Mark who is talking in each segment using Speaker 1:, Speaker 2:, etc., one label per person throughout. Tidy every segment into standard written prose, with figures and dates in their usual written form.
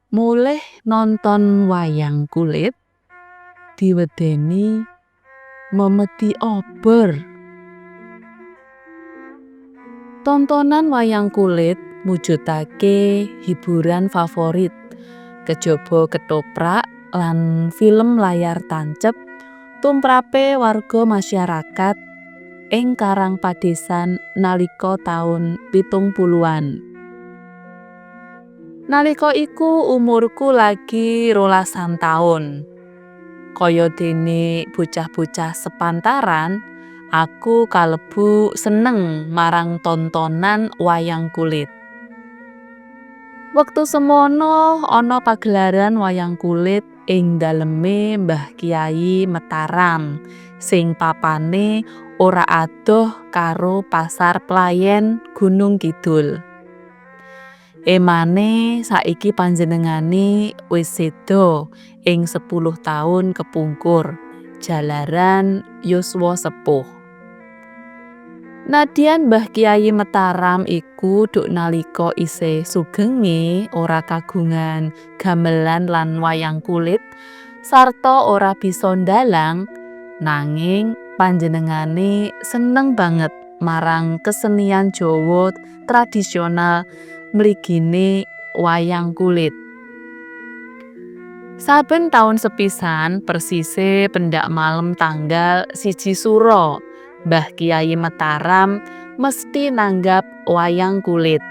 Speaker 1: Mulih nonton wayang kulit diwedeni memedi obor. Tontonan wayang kulit mujudake hiburan favorit kejaba ketoprak lan film layar tancep tumrape warga masyarakat ing Karangpadesan nalika taun 70-an. Nalika iku umurku lagi 12 taun. Kaya dene bocah-bocah sepantaran, aku kalebu seneng marang tontonan wayang kulit. Wektu semono ana pagelaran wayang kulit ing daleme Mbah Kyai Mataram sing papane ora adoh karo Pasar Playen Gunung Kidul. Emane saiki panjenengane wis seda ing 10 taun kepungkur, jalaran yuswa sepuh. Nadyan Mbah Kyai Mataram iku duk nalika isih sugenge ora kagungan gamelan lan wayang kulit sarta ora bisa ndalang, nanging panjenengane seneng banget marang kesenian Jawa tradisional mligine wayang kulit. Saben taun sepisan persise pendak malem tanggal 1 Suro, Mbah Kyai Mataram mesti nanggap wayang kulit.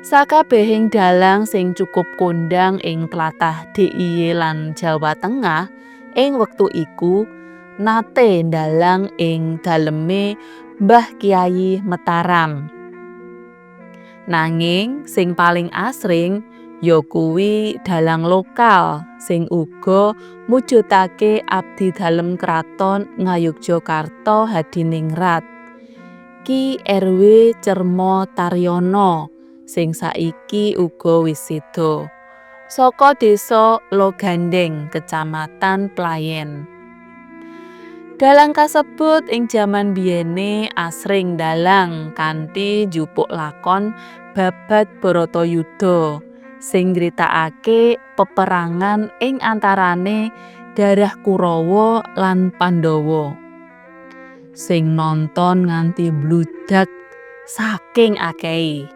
Speaker 1: Sakabehing dalang sing cukup kondang ing tlatah DIY lan Jawa Tengah ing wektu iku nate ndalang ing daleme Mbah Kyai Mataram. Nanging sing paling asring yakuwi dalang lokal sing uga mujudake abdi dalem Kraton Ngayogyakarta Hadiningrat, Ki R.W. Cermo Taryono sing saiki uga wis seda, saka Desa Logandeng, Kecamatan Playen. Dalang kasebut ing jaman biyene asring ndalang kanthi njupuk lakon babat Bharatayuda sing ngritakake peperangan ing antarane Darah Kurawa lan Pandhawa. Sing nonton nganti mbludak saking akehe.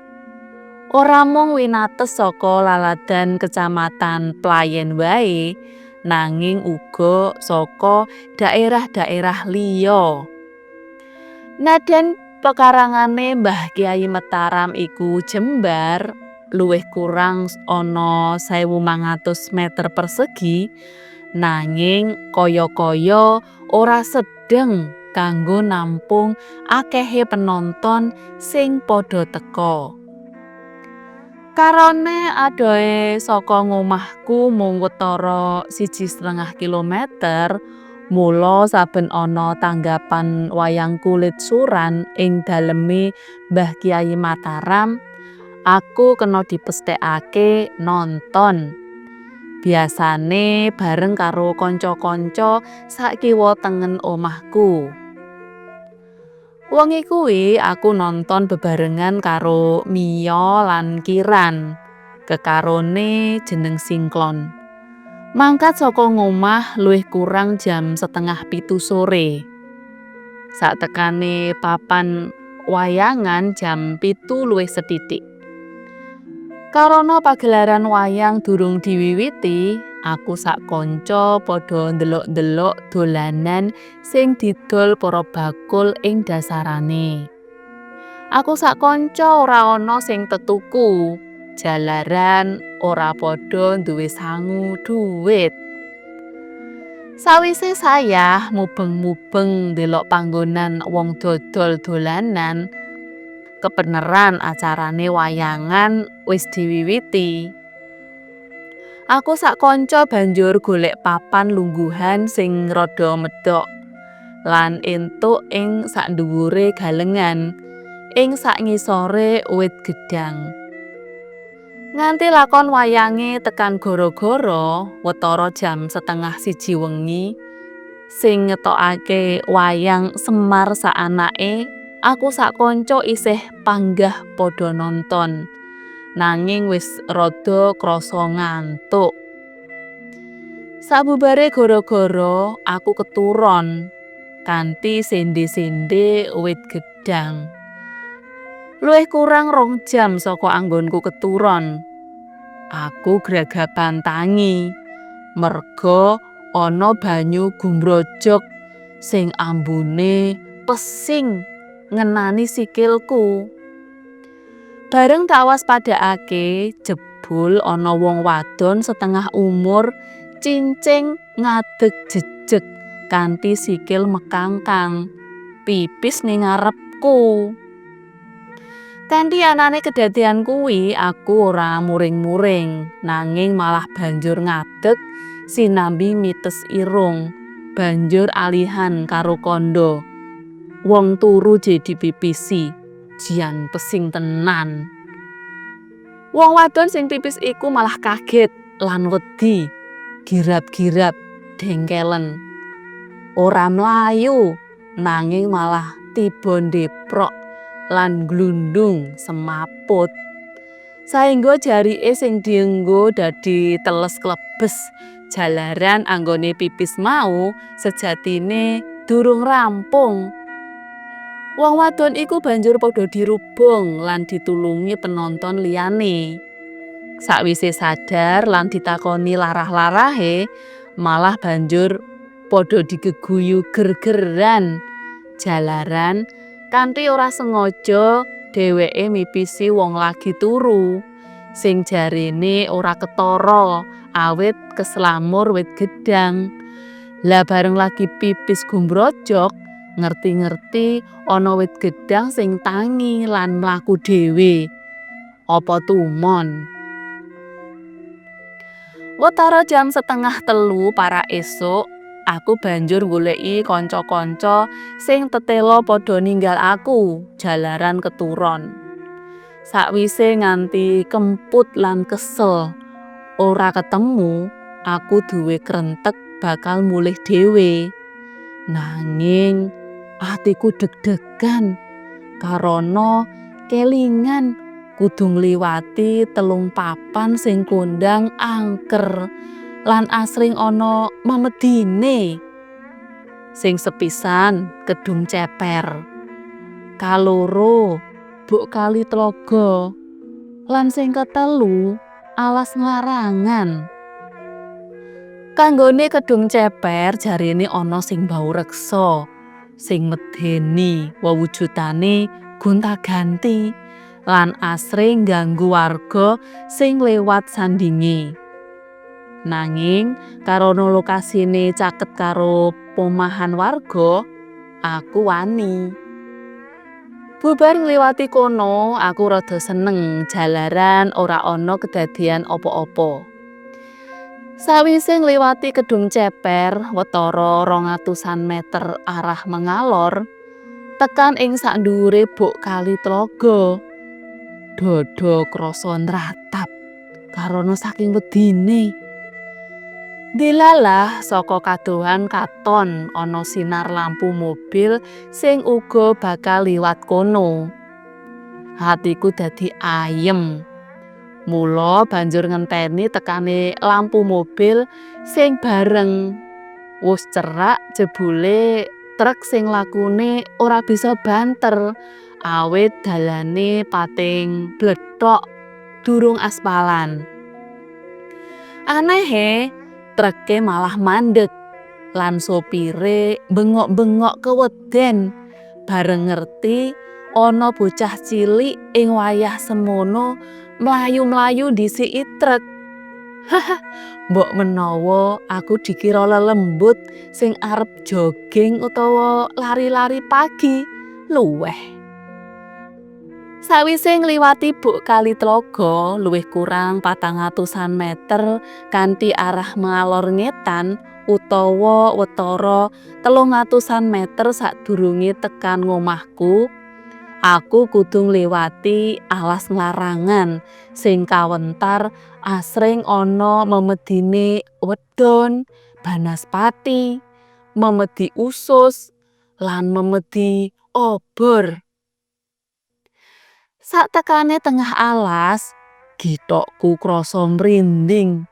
Speaker 1: Ora mung winates saka laladan Kecamatan Playen wae, nanging uga saka daerah-daerah liya. Nadyan pekarangane Mbah Kyai Mataram iku jembar luwih kurang ana 1.500 meter persegi, nanging kaya-kaya ora sedeng kanggo nampung akehe penonton sing padha teka. Karone adohe saka ngomahku mung watara 1,5 kilometer, mula saben ana tanggapan wayang kulit suran ing daleme Mbah Kyai Mataram, aku kena dipesthekake nonton. Biasane bareng karo kanca-kanca sak kiwa tengen omahku. Wengi kuwi aku nonton bebarengan karo Mia lan Kiran, kekarone jeneng Singklon. Mangkat saka ngomah luwih kurang jam 6:30 sore. Saktekane papan wayangan jam 7 luwih sethithik. Karana pagelaran wayang durung diwiwiti, aku sak kanca padha ndelok-ndelok dolanan sing didol para bakul ing dasarane. Aku sak kanca ora ana sing tetuku, jalaran ora padha duwe sangu dhuwit. Sawise sayah mubeng-mubeng ndelok panggonan wong dodol dolanan, kebeneran acarane wayangan wis diwiwiti. Aku sak kanca banjur golek papan lungguhan sing rada medhok lan entuk ing sak dhuwure galengan ing sak ngisore wit gedhang. Nganti lakon wayange tekan gara-gara watara jam 12:30 wengi sing ngetokake wayang Semar Saanake, aku sak kanca isih panggah padha nonton. nanging wis rada krasa ngantuk. Sabubare gara-gara aku keturon kanthi sende-sende wit gedhang. Luwih kurang 2 jam saka anggonku keturon. Aku gragapan tangi merga ana banyu gumrojok sing ambune pesing ngenani sikilku. Bareng tak waspadakake jebul ana wong wadon setengah umur cincing ngadeg jejeg kanthi sikil mekangkang pipis ning ngarepku. Kanthi anane kedadian kuwi aku ora muring-muring nanging malah banjur ngadeg sinambi mites irung banjur alihan karo kandha. Wong turu je dipipisi jian pesing tenan. Wong wadon sing pipis iku malah kaget lan wedi, girap-girap dengkelen. Ora mlayu nanging malah tiba ndeprok lan glundung semaput. Saengga jarike sing dienggo dadi teles klebes jalaran anggone pipis mau sejatine durung rampung. Wong wadon iku banjur padha dirubung lan ditulungi penonton liyane. Sakwise sadar lan ditakoni larah-larahe, malah banjur padha digeguyu ger-geran. Jalaran kanthi ora sengaja dheweke mipisi wong lagi turu sing jarene ora ketara awit keslamur wit gedhang. Lah bareng lagi pipis gumrojok ngerti-ngerti ana wit gedhang sing tangi lan mlaku dhewe. Apa tumon? Watara jam 2:30 para esuk, aku banjur goleki kanca-kanca sing tetela padha ninggal aku jalaran keturon. Sakwise nganti kemput lan kesel ora ketemu, aku duwe krentek bakal mulih dhewe. Nanging atiku deg-degan karana kelingan kudu ngliwati 3 papan sing kondang angker lan asring ana memedine. Sing sepisan Kedung Ceper, kaloro Buk Kali Tlaga, lan sing ketelu Alas Nglarangan. Kanggone Kedung Ceper jarene ana sing bau reksa, sing medeni wewujudane gonta-ganti lan asring ganggu warga sing lewat sandinge. Nanging karana lokasine caket karo pomahan warga, aku wani. Bubar ngliwati kono, aku rada seneng jalaran ora ana kedadian apa-apa. Sawise ngliwati Kedung Ceper watara 200-an meter arah mengalor, tekan ing sak dhuwure Buk Kali Tlaga. Dada krasa nratap karana saking wedine. Dilalah saka kadohan katon ana sinar lampu mobil sing uga bakal liwat kono. Hatiku dadi ayem. Mula banjur ngenteni tekane lampu mobil sing bareng. Wus cerak jebule truk sing lakune ora bisa banter awit dalane pating blethok durung aspalan. Anehe truke malah mandeg lan sopire bengok-bengok keweden bareng ngerti ana bocah cilik ing wayah semono mlayu-mlayu ndhisiki truk. Mbok menawa aku dikira lelembut sing arep jogging utawa lari-lari pagi, luweh. Sawise ngliwati Buk Kali Tlaga luwih kurang 400-an meter kanthi arah mengalor ngetan utawa watara 300-an meter sadurunge tekan ngomahku, aku kudu ngliwati Alas Nglarangan sing kawentar asring ana memedine wedon, banaspati, memedi usus, lan memedi obor. Sak tekane tengah alas, Githokku krasa mrinding.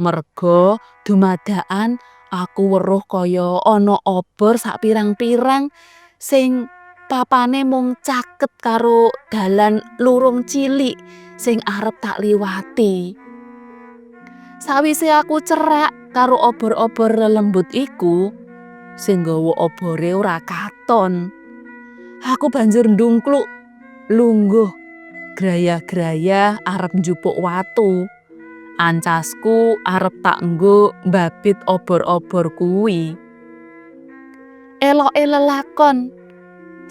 Speaker 1: Merga dumadakan aku weruh kaya ana obor sak pirang-pirang sing papane mung caket karo dalan lurung cilik sing arep tak liwati. Sawise aku cerak karo obor-obor lelembut iku, sing nggawa obore ora katon. Aku banjur ndungkluk, lungguh, grayah-grayah arep njupuk watu. Ancasku arep tak nggo mbabit obor-obor kuwi. Eloke lelakon.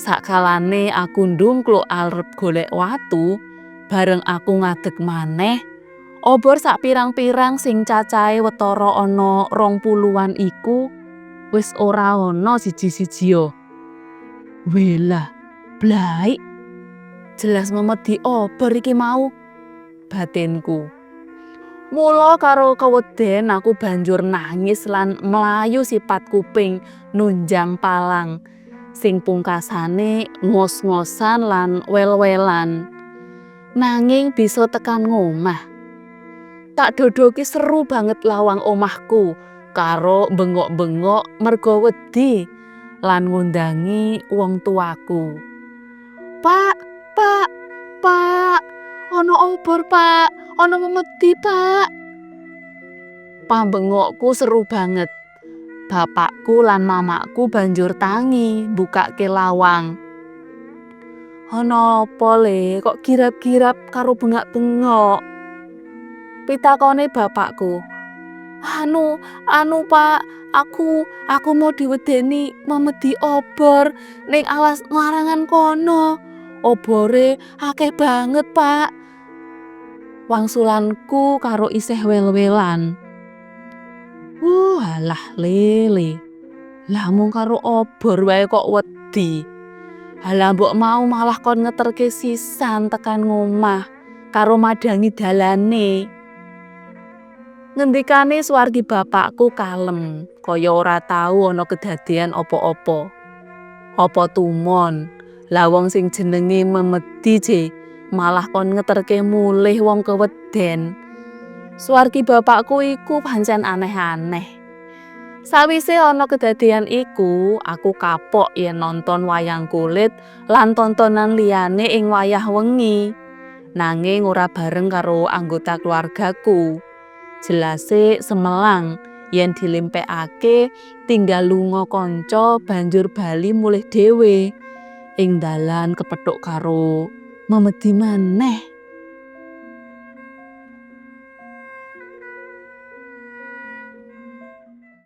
Speaker 1: Sakalane aku ndungkluk arep golek watu, bareng aku ngadeg maneh, obor sak pirang-pirang sing cacahe wetara ana 20-an iku wis ora ana siji-sijia. Welah, blaik. Jelas memedi obor iki mau, batinku. Mula karo keweden aku banjur nangis lan mlayu sipat kuping nunjang palang, sing pungkasane ngos-ngosan lan wel-welan. Nanging bisa tekan ngomah. Tak dodoki seru banget lawang omahku karo bengok-bengok merga wedi lan ngundangi wong tuaku. "Pak, Pak, Pak, ana obor, Pak. Ana memedi, Pak." Pambengokku seru banget. Bapakku lan mamaku banjur tangi mbukake lawang. "Ana apa le kok girap-girap karo bengak-bengok?" pitakone bapakku. Anu Pak, aku mau diwedeni memedi obor ning alas larangan kono. Obore akeh banget, Pak. Wangsulanku karo isih wel-welan. Alah lele. Lah mung karo obor wae kok wedi. Halah mbok mau malah kon ngeterke sisan tekan ngomah karo madangi dalane. Ngendikane suwargi bapakku kalem, kaya ora tau ana kedadean apa-apa. Apa tumon, lah wong sing jenenge memedi je malah kon ngeterke mulih wong keweden. Suwargi bapakku iku pancen aneh-aneh. Sawise ana kedadean iku, aku kapok yen nonton wayang kulit lan tontonan liyane ing wayah wengi. Nanging ora bareng karo anggota keluargaku. Jelase semelang yen dilimpekake tinggal lunga kanca banjur bali mulih dhewe. Ing dalan kepethuk karo memedi maneh.